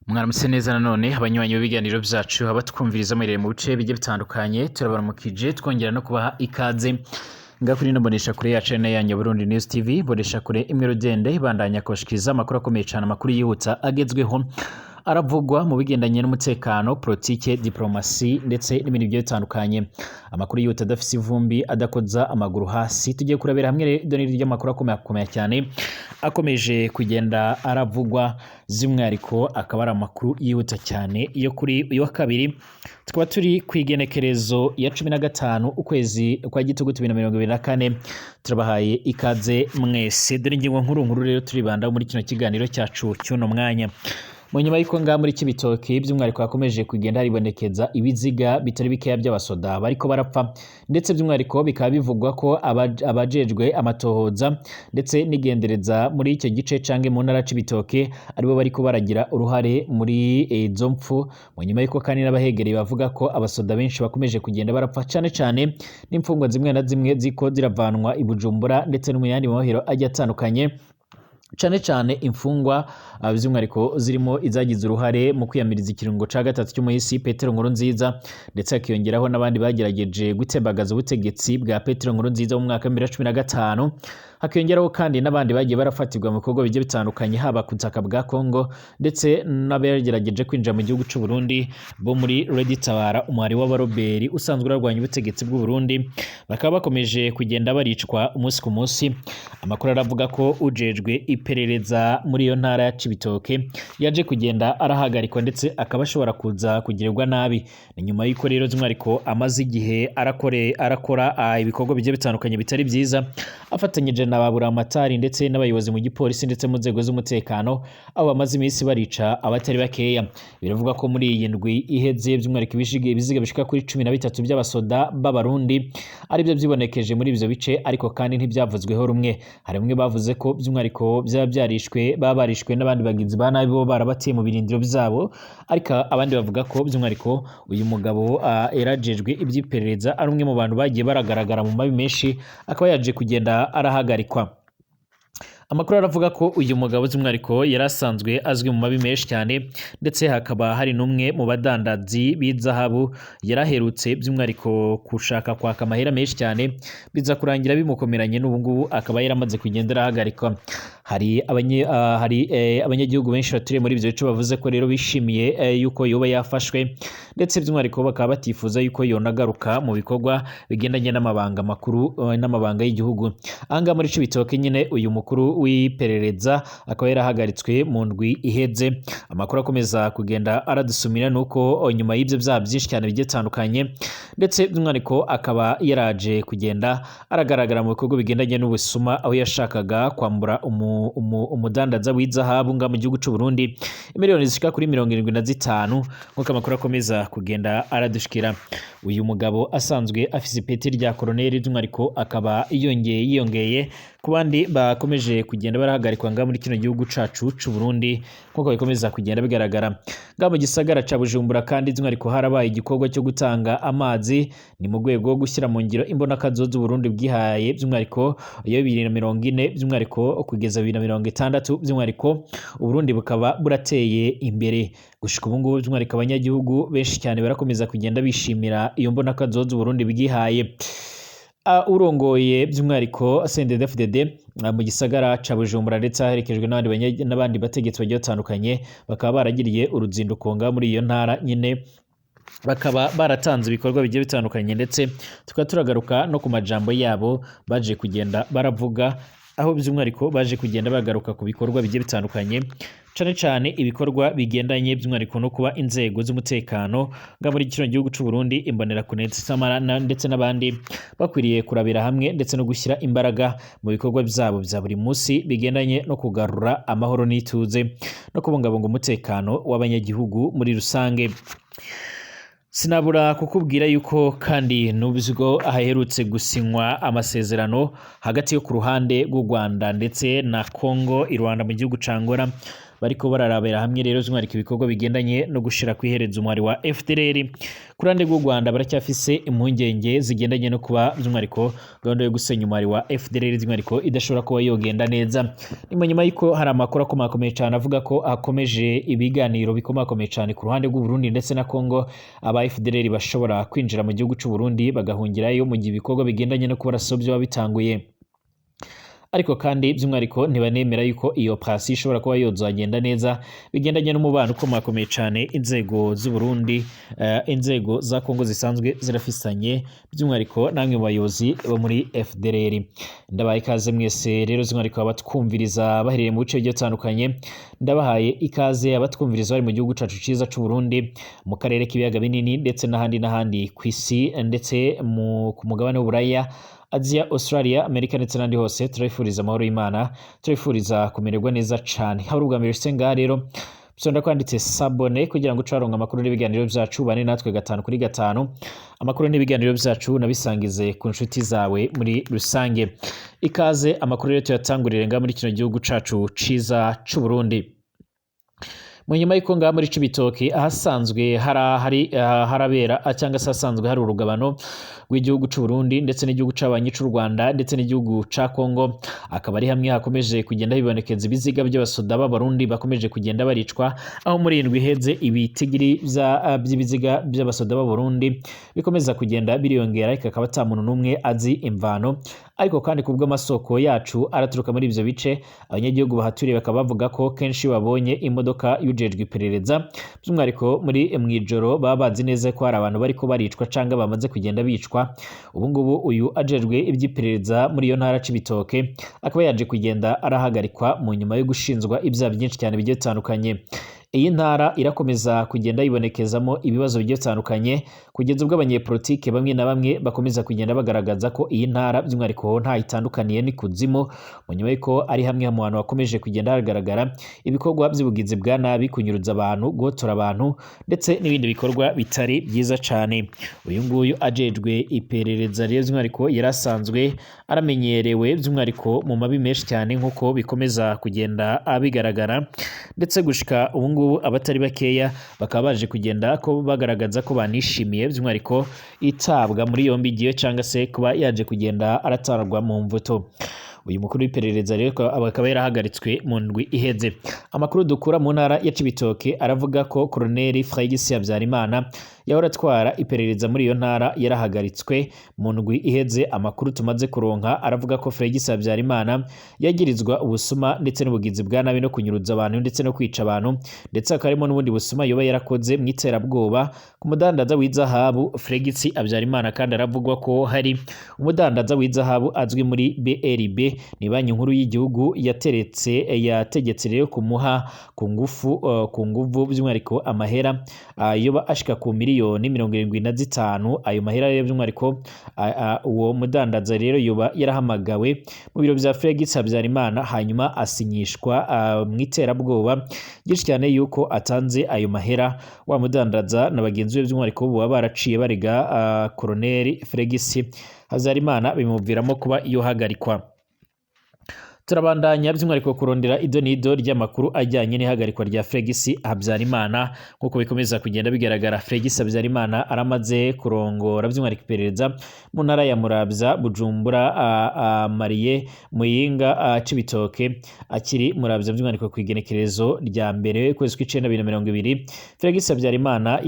Mwaramutse neza nanone abanywanyi b'ibiganiro vyacu abatwumviriza amerere mu bice bigiye bitandukanye turabaramukije twongera no kubaha ikaze ngakuri no bonesha kure ya channel yanyu Burundi News TV bonesha kure imwe rugende ibandanya koshikiriza amakuru akomeye cyane amakuru yihuta agezweho aravugwa mu bigendanye n'umutekano politike diplomasi ndetse n'ibindi bigiye bitandukanye amakuru yihuta adafise ivumbi adakoza amaguru hasi tugiye kurabera hamwe doniri ry'amakuru akomeye cyane akomeje kugenda aravugwa z'umwariko akaba ari amakuru yihuta cyane iyo kuri uyu wa kabiri tukaba turi kwigenekerezo ya 15 ukwezi kwa gitugu 2024 turabahaye ikaze mwese dore ingingo nkuru rero turibanda muri kino kiganiro cyacu cy'uno mwanya mu nyuma y'uko nga muri Kibitoke by'umwariko yakomeje kugenda haribonekeza ibiziga bitari bikeya by'abasoda bariko barapfa ndetse by'umwariko bikaba bivugwa ko abajejwe amatohoza ndetse n'igendereza muri icyo gice canke mu ntara Kibitoke aribo bariko baragira uruhare muri izo mpfu mu nyuma y'uko kandi n'abahegereye bavuga ko abasoda benshi bakomeje kugenda barapfa cyane n'imfungwa zimwe na zimwe ziko ziravanwa i Bujumbura ndetse no mu yandi mahero ajya atandukanye cyane imfungwa by'umwariko zirimo izagize uruhare mu kwiyamiriza ikirungo ca gatatu cy'umuhisi Petero Nkurunziza ndetse akiyongeraho n'abandi bagerageje gutembagaza ubutegetsi bwa Petero Nkurunziza mu mwaka wa 2015 hakiyongeraho kandi n'abandi bagiye barafatirwa mu bikorwa bigiye bitandukanye haba ku butaka bwa Kongo ndetse n'abagerageje kwinjira mu gihugu cy'u Burundi bo muri Red Tabara umwari w'abaroberi usanzwe urarwanya ubutegetsi bw'u Burundi bakaba bakomeje kugenda baricwa umunsi ku munsi amakuru aravuga ko ujejwe iperereza muri iyo ntara ya Cibitoke yaje kugenda arahagarikwa ndetse akaba ashobora kuza kugirirwa nabi ni nyuma y'uko rero z'umwariko amaze igihe arakora ibikorwa bigiye bitandukanye bitari byiza afatanyije na baburamatari ndetse n'abayobozi mu gipolisi ndetse mu nzego z'umutekano abo bamaze iminsi barica abatari bakeya biravuga ko muri iyi ndwi iheze by'umwariko ibiziga bishika kuri 13 by'abasoda b'abarundi ari byo byibonekeje muri ivyo bice ariko kandi ntibyavuzweho rumwe hari bamwe bavuze ko by'umwariko babarishwe n'abandi bagizi ba nabi bo barabatiye mu birindiro byabo ariko abandi bavuga ko by'umwariko uyu mugabo erajejwe iby'iperereza ari umwe mu bantu bagiye baragaragara mu mabi menshi akaba yaje kugenda arahagarikwa amakuru aravuga ko uyu mugabo z'umwariko yarasanzwe azwi mu mabi menshi cyane ndetse hakaba hari n'umwe mu badandazi b'izahabu yaraherutse by'umwariko kushaka kwaka amahera menshi cyane biza kurangira bimukomeranye n'ubungubu akaba yaramaze kugenda arahagarikwa hari abanyagihugu benshi baturiye muri ivyo bice bavuze ko rero bishimiye yuko yoba yafashwe ndetse by'umwariko bakaba batifuza yuko yonagaruka mu bikorwa bigendanye n'amabanga makuru n'amabanga y'igihugu anga muri Cibitoke nyine uyu mukuru w'iperereza akaba yarahagaritswe mu ndwi iheze amakuru akomeza kugenda aradusumira nuko nyuma y'ivyo byaha byinshi cyane bigiye bitandukanye ndetse by'umwariko akaba yaraje kugenda aragaragara mu bikorwa bigendanye n'ubusuma aho yashakaga kwambura umudandaza w'izahabu nga mu gihugu cy'u Burundi miliyoni zishika kuri 75 nkuko amakuru akomeza kugenda aradushikira uyu mugabo asanzwe afise ipeti rya koloneli by'umwariko akaba yiyongeye ku bandi bakomeje kugenda barahagarikwa nga muri kino gihugu cacu cy'u Burundi nkuko bikomeza kugenda bigaragara nga mu gisagara ca Bujumbura kandi by'umwariko harabaye igikorwa cyo gutanga amazi ni mu rwego rwo gushyira mu ngiro imbonakazo z'u Burundi bwihaye by'umwariko iyo 2040 by'umwariko kugeza 2060 by'umwariko u Burundi bukaba burateye imbere gushika ubu ngubu by'umwariko abanyagihugu benshi cyane barakomeza kugenda bishimira iyo mbonakazo z'u Burundi bwihaye urongoye by'umwariko CNDD-FDD mu gisagara ca Bujumbura ndetse aherekejwe n'abandi bategetsi bagiye batandukanye bakaba baragiriye uruzinduko nga muri iyo ntara nyine bakaba baratanze ibikorwa bigiye bitandukanye ndetse tukaba turagaruka no ku majambo yabo baje kugenda baravuga aho by'umwariko baje kugenda bagaruka ku bikorwa bigiye bitandukanye cyane ibikorwa bigendanye by'umwariko no kuba inzego z'umutekano nga muri kino gihugu cy'u Burundi imbonera kunetse samarana ndetse n'abandi bakwiriye kurabira hamwe ndetse no gushyira imbaraga mu bikorwa byabo bya buri munsi bigendanye no kugarura amahoro n'ituze no kubungabunga umutekano w'abanyagihugu muri rusange sinabura kukubwira yuko kandi nubwo aherutse gusinywa amasezerano hagati yo ku ruhande rw'u Rwanda ndetse na Kongo i Rwanda mu gihugu ca Angola bariko bararabera hamwe rero by'umwihariko ibikorwa bigendanye no gushira kwihereza umwari wa FDLR. Kurande rw'u Rwanda baracyafise impungenge zigendanye no kuba by'umwihariko gahunda yo gusenya umwari wa FDLR by'umwihariko idashobora kuba yogenda neza. Ni nyuma y'uko hari amakuru akomakomeye cyane avuga ko hakomeje ibiganiro bikomakomeye cyane ku ruhande rw'u Burundi ndetse na Kongo, aba FDLR bashobora kwinjira mu gihugu cy'u Burundi bagahungirayo mu gihe ibikorwa bigendanye no kubaraso byo bitanguye. Ariko kandi by'umwihariko ntibanemera yuko iyo operasiyo ishobora kuba yozagenda neza bigendanye n'umubano ukomakomeye cyane inzego z'u Burundi, inzego za Kongo zisanzwe zirafisanye by'umwihariko namwe mu bayobozi bo muri FDLR. Ndabaye ikaze mwese rero by'umwihariko abatwumviriza baherereye mu bice bigiye bitandukanye, ndabahaye ikaze abatwumviriza bari mu gihugu cacu ciza cy'u Burundi, mu karere k'ibiyaga binini ndetse n'ahandi ku isi, ndetse ku mugabane w'Uburaya, Asia, Australia, Amerika ndetse n'andi hose. Turabifuriza amahoro y'Imana, turabifuriza kumererwa neza cyane. Hari ubwa mbere usenga rero bisonda kwanditse sabone kugira ngo ucaronga amakuru n'ibiganiro byacu bane natwe 5 kuri 5. Amakuru n'ibiganiro byacu nabisangize ku nshuti zawe muri rusange. Ikaze amakuru rero tuyatangurire nga muri kino gihugu cacu ciza cy'u Burundi. Mu nyuma y'uko ngaha muri Cibitoke ahasanzwe harabera cyangwa se hasanzwe hari urugabano rw'igihugu cy'u Burundi ndetse n'igihugu c'abanyi c'u Rwanda ndetse n'igihugu ca Kongo, akaba ari hamwe hakomeje kugenda hibonekeza ibiziga by'abasoda b'Abarundi bakomeje kugenda baricwa, aho muri indwi iheze ibitigiri by'ibiziga by'abasoda b'Abarundi bikomeza kugenda biriyongera, ikakaba ata muntu n'umwe azi imvano. Ariko kandi kubwo amasoko yacu araturuka muri ivyo bice, abanyagihugu bahaturiye bakaba bavuga ko kenshi babonye imodoka yujejwe iperereza by'umwihariko muri mwijoro baba bazi neza ko hari abantu bariko baricwa canga bamaze kugenda bicwa. Ubu ngubu uyu ajejwe iby'iperereza muri iyo ntara Cibitoke akaba yaje kugenda arahagarikwa mu nyuma yo gushinzwa ibyaha byinshi cyane bigiye bitandukanye. Iyi ntara irakomeza kugenda yibonekezamo ibibazo bigiye bitandukanye kugeza ubwo abanyepolitike bamwe na bamwe bakomeza kugenda bagaragaza ko iyi ntara by'umwihariko nta itandukaniye n'ikuzimu, mu nyuma y'uko ari hamwe mu bantu bakomeje kugenda hagaragara ibikorwa by'ubugizi bwa nabi, kunyuruza abantu, guhotora abantu ndetse n'ibindi bikorwa bitari byiza cyane. Uyu nguyu ajejwe iperereza rero by'umwihariko yarasanzwe aramenyerewe by'umwihariko mu mabi menshi cyane nk'uko bikomeza kugenda abigaragara, ndetse gushika ubu ngubu abatari bakeya bakaba baje kugenda ko bagaragaza ko banishimiye by'umwihariko itabwa muri yombi igihe cyangwa se kuba yaje kugenda aratarwa mu mvuto. Uyu mukuru w'iperereza rero akaba yarahagaritswe mu ndwi iheze. Amakuru dukura mu ntara ya Cibitoke aravuga ko Colonel Frégis Habyarimana yahora atwara iperereza muri iyo ntara yarahagaritswe mu ndwi iheze. Amakuru tumaze kuronka aravuga ko Frégis Habyarimana yagirizwa ubusuma ndetse n'ubugizi bwa nabi no kunyuruza abantu ndetse no kwica abantu, ndetse akarimo n'ubundi busuma yoba yarakoze mu iterabwoba ku mudandaza w'izahabu Frégis Habyarimana. Kandi aravugwa ko hari umudandaza w'izahabu azwi muri BRB, ni banki nkuru y'igihugu, yategetse rero kumuha ku nguvu by'umwihariko amahera yoba ashika ku miliyoni 75. Ayo mahera rero by'umwihariko uwo mudandaza rero yoba yarahamagawe mu biro bya Frégis Habyarimana hanyuma asinyishwa mu iterabwoba byinshi cyane yuko atanze ayo mahera. Wa mudandaza na bagenzi be by'umwihariko baba baraciye bariga Colonel Frégis Habyarimana bimuviramo kuba iyo hagarikwa. Turabandanya by'umwihariko kurondera idonido ry'amakuru ajyanye n'ihagarikwa rya Frégis Habyarimana nk'uko bikomeza kugenda bigaragara. Frégis Habyarimana aramaze kurongora by'umwihariko iperereza mu ntara ya Muramvya, Bujumbura, Mariye, Muyinga, Cibitoke, akiri Muramvya by'umwihariko ku igenekerezo rya mbere kwezi kw'icenda 2020. Frégis Habyarimana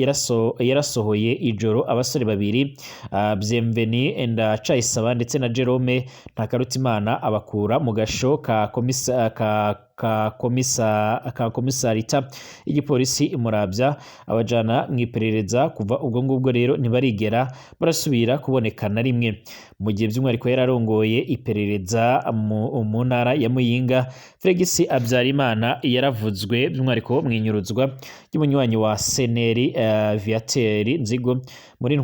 yarasohoye ijoro abasore babiri, Bienvenu Ndacayisaba ndetse na Jerome Ntakarutimana, abakura mu gasho ka komisarita igipolisi imuravya abajana mu iperereza. Kuva ubwo ngubwo rero ntibarigera barasubira kuboneka na rimwe. Mu gihe by'umwihariko yararongoye iperereza mu ntara ya Muyinga, Frégis Habyarimana yaravuzwe by'umwihariko mwinyuruzwa ry'umunywanyi wa Seneri Viateur Nzigo muri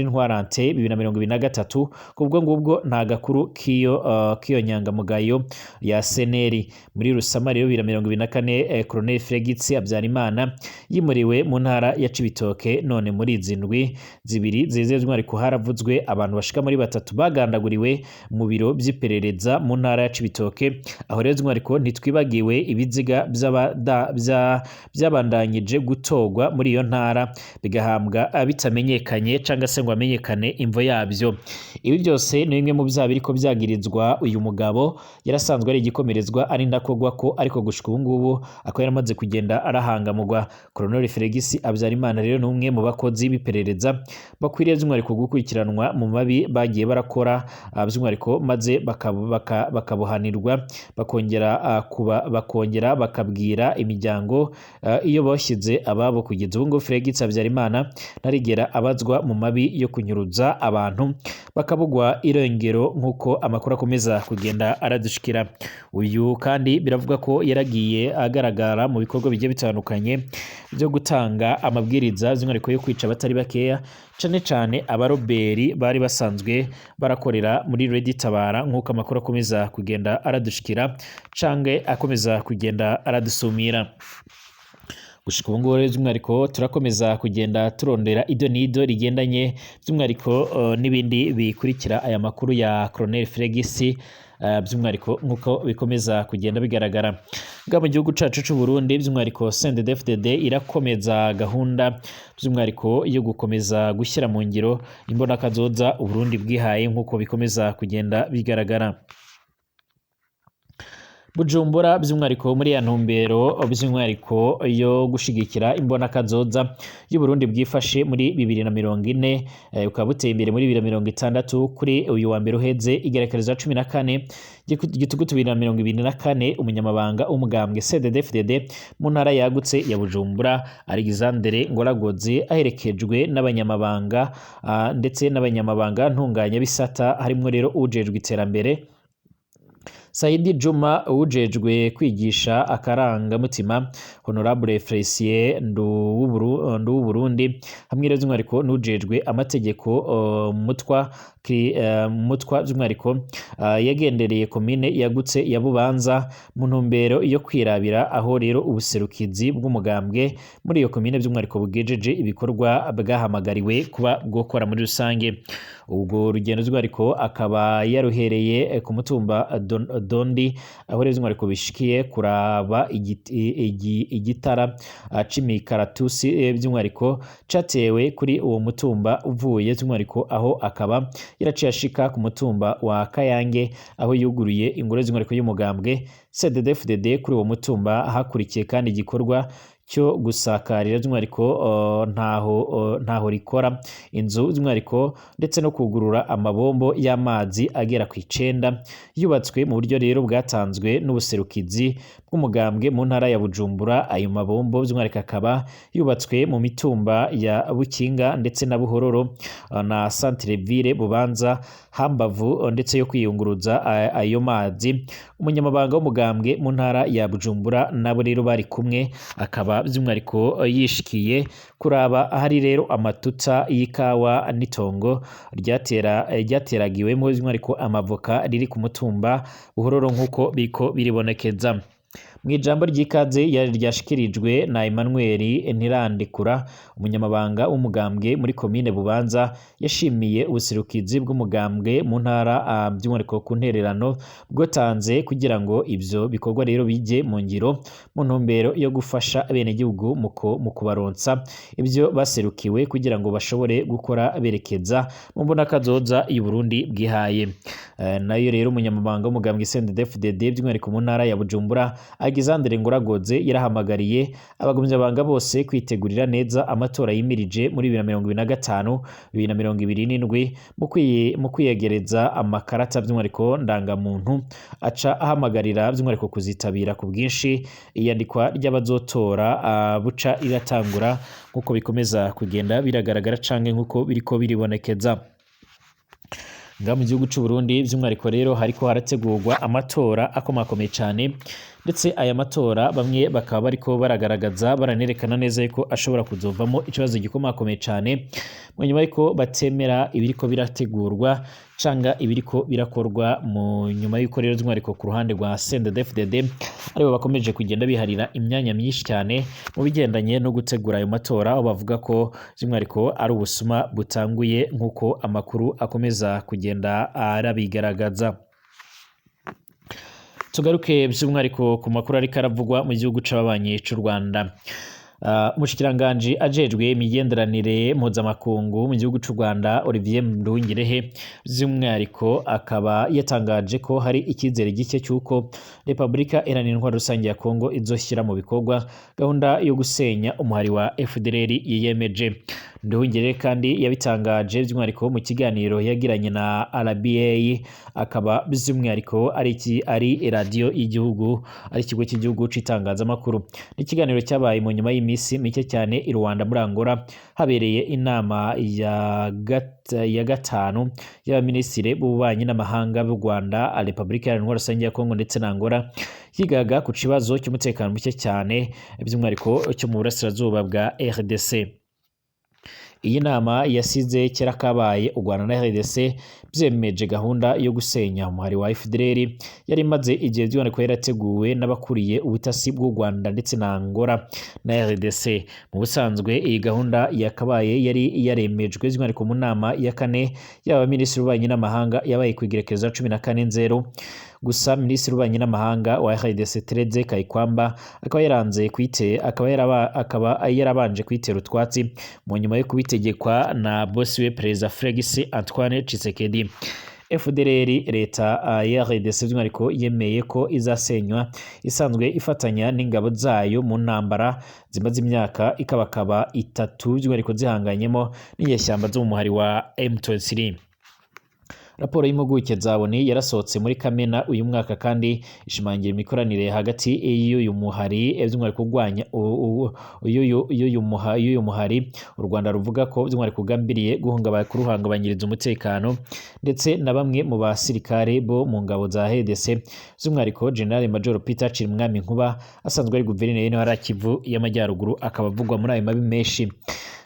Ntwarante 2023. Kubwo ngubwo nta gakuru kiyo nyangamugayo ya Seneri. Muri Rusama rero 2024 Colonel Fregitsi Habyarimana yimuriwe mu ntara ya Cibitoke. None muri izi ndwi zibiri zeze by'umwihariko haravuzwe abantu bashika muri batatu bagandaguriwe mu biro by'iperereza mu ntara ya Cibitoke. Aho rero by'umwihariko ntitwibagiwe ibiziga byabandanyije gutogwa muri iyo ntara bigahambwa bitamenyekanye cyangwa se ngo amenyekane imvo yabyo. Ibi byose ni bimwe mu byaha biriko byagirizwa uyu mugabo yarasanzwe ari igikomerezwa ari ndakogwa ko ariko gushika ubu ngubu akaba yaramaze kugenda arahangamurwa. Colonel Fregisi Habyarimana rero ni umwe mu bakozi b'iperereza bakwiriye by'umwihariko gukurikiranwa mu mabi bagiye barakora by'umwihariko maze bakabuhanirwa bakongera bakabwira imiryango iyo bashyize ababo kugeza ubu ngubu. Fregisi Habyarimana ntarigera abazwa mu mabi yo kunyuruza abantu bakabugwa irengero nk'uko amakuru akomeza kugenda aradushikira. Uyu kandi biravuga ko yaragiye agaragara mu bikorwa bigiye bitandukanye byo gutanga amabwiriza by'umwihariko yo kwica abatari bakeya cane cane abaroberi bari basanzwe barakorera muri Red Tabara nk'uko amakuru akomeza kugenda aradushikira canke akomeza kugenda aradusumira. Gushika ubu ngubu by'umwihariko turakomeza kugenda turondera ido n'ido rigendanye by'umwihariko n'ibindi bikurikira aya makuru ya Colonel Fregisi by'umwihariko nk'uko bikomeza kugenda bigaragara mu gihugu cacu c'u Burundi. By'umwihariko CNDD-FDD irakomeza gahunda by'umwihariko yo gukomeza gushyira mu ngiro imbonakazoza Uburundi bwihaye nk'uko bikomeza kugenda bigaragara. Bujumbura by'umwihariko muri ya ntumbero by'umwihariko yo gushigikira imbonakazoza y'Uburundi bwifashe muri 2040 ukaba buteye imbere muri 2060. Kuri uyu wa mbere uheze igerekereza 14 gitugutu 2024 umunyamabanga w'umugambwe CNDD-FDD mu ntara yagutse ya Bujumbura Alexandre Ngoragozi aherekejwe n'abanyamabanga ndetse n'abanyamabanga ntunganya bisata harimo rero ujejwe iterambere Saidi Juma ujejwe kwigisha akarangamutima Honorable Fresier Ndu Burundi hamwe rero by'umwihariko n'ujejwe amategeko mutwa by'umwihariko yagendereye komine yagutse ya Bubanza mu ntumbero yo kwirabira aho rero ubuserukizi bw'umugambwe muri iyo komine by'umwihariko bugejeje ibikorwa bwahamagariwe kuba gukora muri rusange. Ubwo rugendo by'umwihariko akaba yaruhereye ku mutumba Dondi aho rero by'umwihariko bishikiye kuraba igitara c'imikaratusi by'umwihariko catewe kuri uwo mutumba uvuye by'umwihariko aho akaba yaraciye ashika ku mutumba wa Kayange aho yuguruye ingoro by'umwihariko y'umugambwe CNDD-FDD. Kuri uwo mutumba hakurikiye kandi igikorwa cyo gusakarira by'umwihariko ntaho rikora inzu by'umwihariko ndetse no kugurura amabombo y'amazi agera ku 9 yubatswe mu buryo rero bwatanzwe n'ubuserukizi bw'umugambwe mu ntara ya Bujumbura. Ayo mabombo by'umwihariko akaba yubatswe mu mitumba ya Bukinga ndetse na Buhororo na Centre Ville Bubanza hambavu ndetse yo kwiyunguruza ayo mazi. Umunyamabanga w'umugambwe mu ntara ya Bujumbura nabo rero bari kumwe akaba by'umwihariko yishikiye kuraba ahari rero amatuta y'ikawa n'itongo ryateragiwemo by'umwihariko amavoka riri ku mutumba Buhororo nk'uko biko biribonekeza. Mu ijambo ry'ikaze ryashikirijwe na Emmanuel Ntirandekura umunyamabanga w'umugambwe muri komine Bubanza yashimiye ubuserukizi bw'umugambwe mu ntara by'umwihariko ku ntererano bwotanze kugira ngo ivyo bikorwa rero bije mu ngiro mu ntumbero yo gufasha bene gihugu mu kubaronsa ibyo baserukiwe kugira ngo bashobore gukora berekeza mu mbonakazoza y'u Burundi bwihaye. Nayo rero umunyamabanga w'umugambwe CNDD-FDD by'umwihariko mu ntara ya Bujumbura Alexandre Ngoragoze yarahamagariye abagumyabanga bose kwitegurira neza amatora yimirije muri 2025 2027 mu kwiyegereza amakarata by'umwihariko ndangamuntu aca ahamagarira by'umwihariko kuzitabira ku bwinshi iyandikwa ry'abazotora buca iratangura nk'uko bikomeza kugenda biragaragara canke nk'uko biriko biribonekeza. Nga mu gihugu c'u Burundi by'umwihariko rero hariko harategurwa amatora akomakomeye cyane ndetse aya matora bamwe bakaba bariko baragaragaza baranerekana neza yuko ashobora kuzovamo ikibazo gikomakomeye cyane mu nyuma yuko batemera ibiriko birategurwa canga ibiriko birakorwa mu nyuma yuko rero by'umwihariko ku ruhande rwa CNDD-FDD aribo bakomeje kugenda biharira imyanya myinshi cyane mu bigendanye no gutegura ayo matora, aho bavuga ko by'umwihariko ari ubusuma butanguye nk'uko amakuru akomeza kugenda arabigaragaza. Tugaruke by'umwihariko ku makuru ariko aravugwa mu gihugu c'ababanyi c'u Rwanda. Umushikiranganji ajejwe imigenderanire mpuzamakungu mu gihugu c'u Rwanda Olivier Nduhungirehe by'umwihariko akaba yatangaje ko hari icyizere gike cy'uko Repubulika Iharanira Intwaro Rusange ya Kongo izoshyira mu bikorwa gahunda yo gusenya umuhari wa FDLR yiyemeje. Nduhungirehe kandi yabitangaje by'umwihariko mu kiganiro yagiranye na RBA, akaba by'umwihariko ari radio y'igihugu, ari ikigo cy'igihugu c'itangazamakuru. N'ikiganiro cyabaye mu nyuma y'imisi mike cyane i Rwanda muri Angola habereye inama ya gatanu y'abaminisitiri b'ububanyi n'amahanga b'u Rwanda, Repubulika Iharanira Intwaro Rusange ya Kongo ndetse na Angola, yigaga ku kibazo cy'umutekano muke cyane by'umwihariko cyo mu burasirazuba bwa RDC. Iyi nama yasize kera kabaye u Rwanda na RDC byemeje gahunda yo gusenya umuhari wa FDLR yari imaze igihe by'umwihariko yarateguwe n'abakuriye ubutasi bw'u Rwanda ndetse na Angola na RDC. Mu busanzwe iyi gahunda yakabaye yari yaremejwe by'umwihariko mu nama ya kane y'abaminisitiri b'ububanyi n'amahanga yabaye ku igerekezo 14/0. Gusa minisitiri w'ububanyi n'amahanga wa RDC Tereze Kayikwamba akaba yarabanje kwitera utwatsi mu nyuma yo kubitegekwa na bosi we Perezida Felix Antoine Tshisekedi. FDLR leta ya RDC by'umwihariko yemeye ko izasenywa isanzwe ifatanya n'ingabo zayo mu ntambara zimaze imyaka ikabakaba 3 by'umwihariko zihanganyemo n'inyeshyamba zo mu muhari wa M23. Raporo y'impuguke zabone yarasohotse muri Kamena uyu mwaka kandi ishimangira imikoranire hagati y'uyu muhari by'umwihariko kurwanya uyu muhari u Rwanda ruvuga ko by'umwihariko kugambiriye kuruhangabanyiriza umutekano, ndetse na bamwe mu basirikare bo mu ngabo za RDC by'umwihariko General Major Peter Chirimwami Nkuba asanzwe ari guverineri w'intara Kivu y'Amajyaruguru akaba avugwa muri ayo mabi menshi.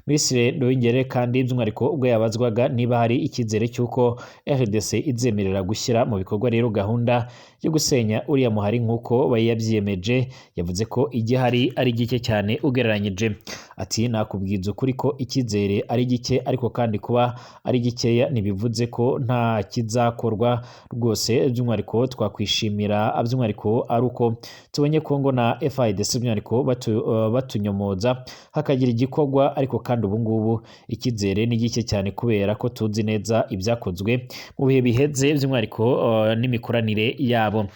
Minisitiri Nduhungirehe kandi by'umwihariko ubwo yabazwaga niba hari icyizere cy'uko RDC izemerera gushyira mu bikorwa rero gahunda yo gusenya uriya muhari nk'uko bayabyiyemeje, yavuze ko igihari ari gike cyane ugereranyije. Ati nakubwiza ukuri ko icyizere ari gike, ariko kandi kuba ari gikeya ntibivuze ko nta kizakorwa rwose. By'umwihariko twakwishimira by'umwihariko ari uko tubonye Kongo na FARDC by'umwihariko batunyomoza hakagira igikorwa, ariko kandi ubu ngubu icyizere ni gike cyane kubera ko tuzi neza ibyakozwe mu bihe biheze by'umwihariko n'imikoranire yabo.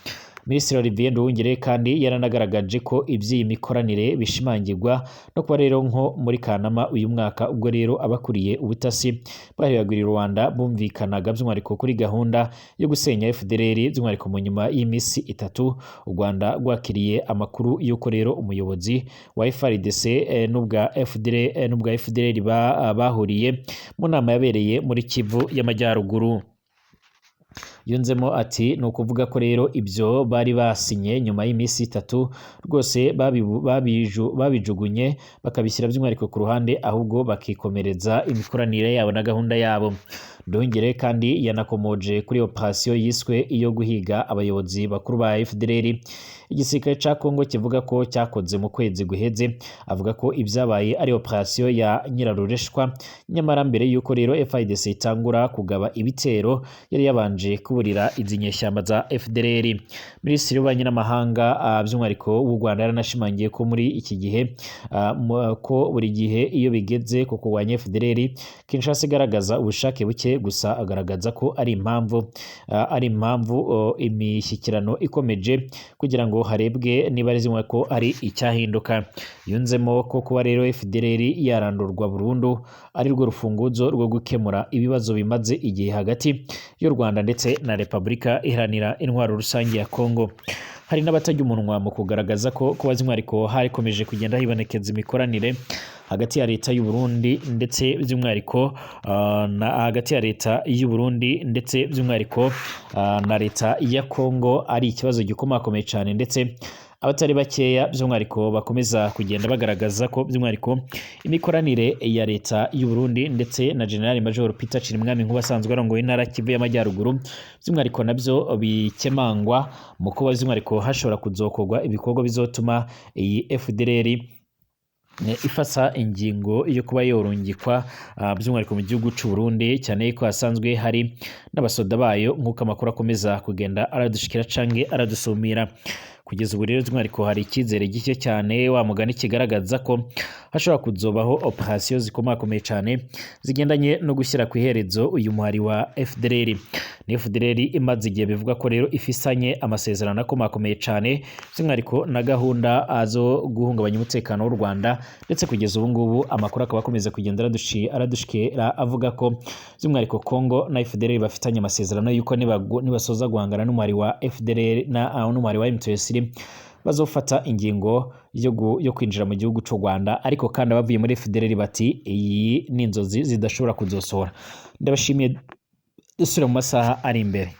Minisitiri Olivier Nduhungirehe kandi yaranagaragaje ko iby'iyi mikoranire bishimangirwa no kuba rero nko muri Kanama uyu mwaka, ubwo rero abakuriye ubutasi bahiragwira Rwanda bumvikanaga by'umwihariko kuri gahunda yo gusenya FDLR by'umwihariko mu nyuma y'imisi 3 u Rwanda rwakiriye amakuru y'uko rero umuyobozi wa FARDC n'ubwa FDLR bahuriye mu nama yabereye muri Kivu y'Amajyaruguru. Yunzemo ati ni ukuvuga ko rero ibyo bari basinye nyuma y'imisi 3 rwose babijugunye bakabishyira by'umwihariko ku ruhande, ahubwo bakikomereza imikoranire yabo na gahunda yabo. Nduhungirehe kandi yanakomoje kuri operasiyo yiswe iyo guhiga abayobozi bakuru ba FDLR igisirikare ca Kongo kivuga ko cyakoze mu kwezi guheze. Avuga ko ibyabaye ari operasiyo ya nyirarureshwa, nyamara mbere yuko rero FARDC itangura kugaba ibitero yari yabanje kuburira izi nyeshyamba za FDLR. Minisitiri w'ububanyi n'amahanga by'umwihariko w'u Rwanda yaranashimangiye ko muri iki gihe ko buri gihe iyo bigeze ku kurwanya FDLR Kinshasa igaragaza ubushake buke, gusa agaragaza ko ari impamvu imishyikirano ikomeje kugira ngo harebwe niba ari zimwe ko ari icyahinduka. Yunzemo ko kuba rero FDLR yarandurwa burundu ari rwo rufunguzo rwo gukemura ibibazo bimaze igihe hagati y'u Rwanda ndetse na Repubulika Iharanira Intwaro Rusange ya Kongo. Hari n'abatajya umunwa mu kugaragaza ko kuba by'umwihariko harikomeje kugenda hibonekeza imikoranire hagati ya leta y'u Burundi ndetse by'umwihariko hagati ya leta y'u Burundi ndetse by'umwihariko na leta ya Kongo ari ikibazo gikomakomeye cyane, ndetse abatari bakeya by'umwihariko bakomeza kugenda bagaragaza ko by'umwihariko imikoranire ya leta y'u Burundi ndetse na General Major Peter Chirimwami nk'ubasanzwe arongoye intara Kivu y'Amajyaruguru by'umwihariko nabyo bikemangwa mu kuba by'umwihariko hashobora kuzokorwa ibikorwa bizotuma iyi FDLR ifasa ingingo yo kuba yorungikwa by'umwihariko mu gihugu cy'u Burundi, cyane ko hasanzwe hari n'abasoda bayo nk'uko amakuru akomeza kugenda aradushikira canke aradusumira. Kugeza ubu rero by'umwihariko hari icyizere gike cyane wa mugani kigaragaza ko hashobora kuzobaho operation zikomakomeye cyane zigendanye no gushyira ku iherezo uyu muhari wa FDLR. Ni FDLR imaze igihe bivuga ko rero ifisanye amasezerano akomakomeye cyane by'umwihariko na gahunda zo guhungabanya umutekano w'u Rwanda, ndetse kugeza ubu ngubu amakuru akaba akomeza kugenda aradushikira avuga ko by'umwihariko Congo na FDLR bafitanye amasezerano yuko nibasoza guhangana n'umuhari wa FDLR n'umuhari wa M23 bazofata ingingo yo kwinjira mu gihugu cy'u Rwanda, ariko kandi abavuye muri FDLR bati iyi ni inzozi zidashobora kuzosohora. Ndabashimiye, dusubira mu masaha ari imbere.